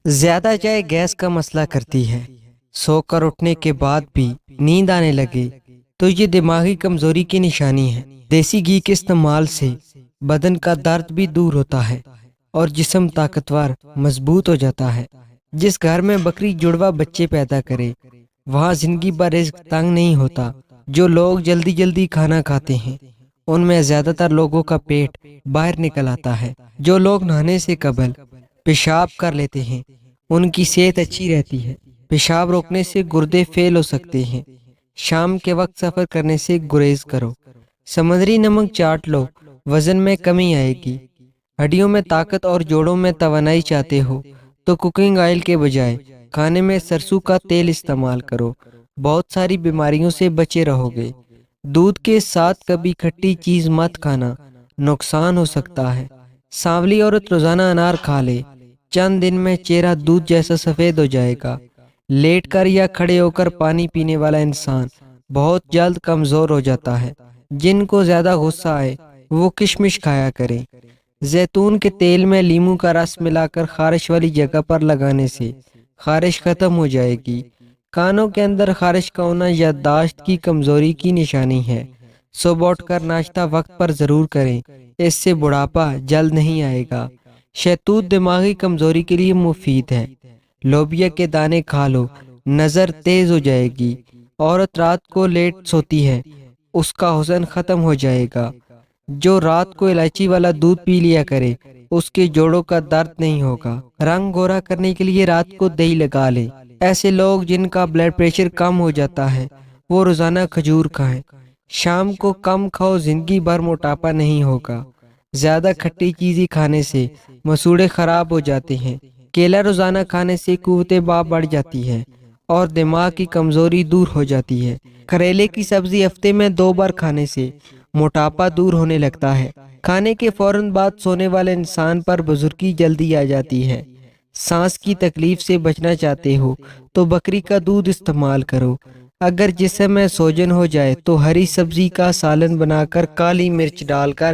زیادہ چائے گیس کا مسئلہ کرتی ہے۔ سو کر اٹھنے کے بعد بھی نیند آنے لگے تو یہ دماغی کمزوری کی نشانی ہے۔ دیسی گھی کے استعمال سے بدن کا درد بھی دور ہوتا ہے اور جسم طاقتور مضبوط ہو جاتا ہے۔ جس گھر میں بکری جڑوا بچے پیدا کرے وہاں زندگی بھر رزق تنگ نہیں ہوتا۔ جو لوگ جلدی جلدی کھانا کھاتے ہیں ان میں زیادہ تر لوگوں کا پیٹ باہر نکل آتا ہے۔ جو لوگ نہانے سے قبل پیشاب کر لیتے ہیں ان کی صحت اچھی رہتی ہے۔ پیشاب روکنے سے گردے فیل ہو سکتے ہیں۔ شام کے وقت سفر کرنے سے گریز کرو۔ سمندری نمک چاٹ لو، وزن میں کمی آئے گی۔ ہڈیوں میں طاقت اور جوڑوں میں توانائی چاہتے ہو تو کوکنگ آئل کے بجائے کھانے میں سرسوں کا تیل استعمال کرو، بہت ساری بیماریوں سے بچے رہو گے۔ دودھ کے ساتھ کبھی کھٹی چیز مت کھانا، نقصان ہو سکتا ہے۔ سانولی عورت روزانہ انار کھا لے، چند دن میں چہرہ دودھ جیسا سفید ہو جائے گا۔ لیٹ کر یا کھڑے ہو کر پانی پینے والا انسان بہت جلد کمزور ہو جاتا ہے۔ جن کو زیادہ غصہ آئے وہ کشمش کھایا کریں۔ زیتون کے تیل میں لیموں کا رس ملا کر خارش والی جگہ پر لگانے سے خارش ختم ہو جائے گی۔ کانوں کے اندر خارش کا ہونا یادداشت کی کمزوری کی نشانی ہے۔ صبح اٹھ کر ناشتہ وقت پر ضرور کریں، اس سے بڑھاپا جلد نہیں آئے گا۔ شہتوت دماغی کمزوری کے لیے مفید ہے۔ لوبیا کے دانے کھا لو، نظر تیز ہو جائے گی۔ عورت رات کو لیٹ سوتی ہے اس کا حسن ختم ہو جائے گا۔ جو رات کو الائچی والا دودھ پی لیا کرے اس کے جوڑوں کا درد نہیں ہوگا۔ رنگ گورا کرنے کے لیے رات کو دہی لگا لے۔ ایسے لوگ جن کا بلڈ پریشر کم ہو جاتا ہے وہ روزانہ کھجور کھائیں۔ شام کو کم کھاؤ، زندگی بھر موٹاپا نہیں ہوگا۔ زیادہ کھٹی چیزیں کھانے سے مسوڑے خراب ہو جاتے ہیں۔ کیلا روزانہ کھانے سے قوت باب بڑھ جاتی ہے اور دماغ کی کمزوری دور ہو جاتی ہے۔ کریلے کی سبزی ہفتے میں 2 بار کھانے سے موٹاپا دور ہونے لگتا ہے۔ کھانے کے فوراً بعد سونے والے انسان پر بزرگی جلدی آ جاتی ہے۔ سانس کی تکلیف سے بچنا چاہتے ہو تو بکری کا دودھ استعمال کرو۔ اگر جسم میں سوجن ہو جائے تو ہری سبزی کا سالن بنا کر کالی مرچ ڈال کر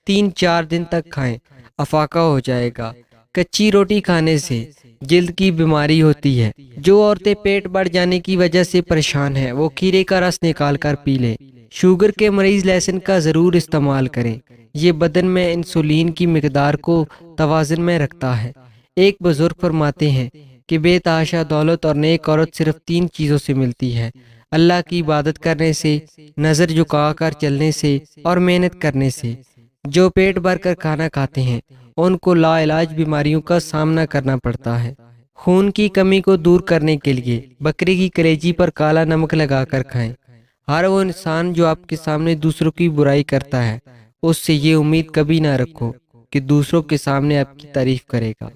3-4 دن تک کھائیں، افاقہ ہو جائے گا۔ کچی روٹی کھانے سے جلد کی بیماری ہوتی ہے۔ جو عورتیں پیٹ بڑھ جانے کی وجہ سے پریشان ہیں وہ کھیرے کا رس نکال کر پی لیں۔ شوگر کے مریض لہسن کا ضرور استعمال کریں، یہ بدن میں انسولین کی مقدار کو توازن میں رکھتا ہے۔ ایک بزرگ فرماتے ہیں کہ بے تحاشا دولت اور نیک عورت صرف 3 چیزوں سے ملتی ہے: اللہ کی عبادت کرنے سے، نظر جھکا کر چلنے سے اور محنت کرنے سے۔ جو پیٹ بھر کر کھانا کھاتے ہیں ان کو لا علاج بیماریوں کا سامنا کرنا پڑتا ہے۔ خون کی کمی کو دور کرنے کے لیے بکری کی کلیجی پر کالا نمک لگا کر کھائیں۔ ہر وہ انسان جو آپ کے سامنے دوسروں کی برائی کرتا ہے اس سے یہ امید کبھی نہ رکھو کہ دوسروں کے سامنے آپ کی تعریف کرے گا۔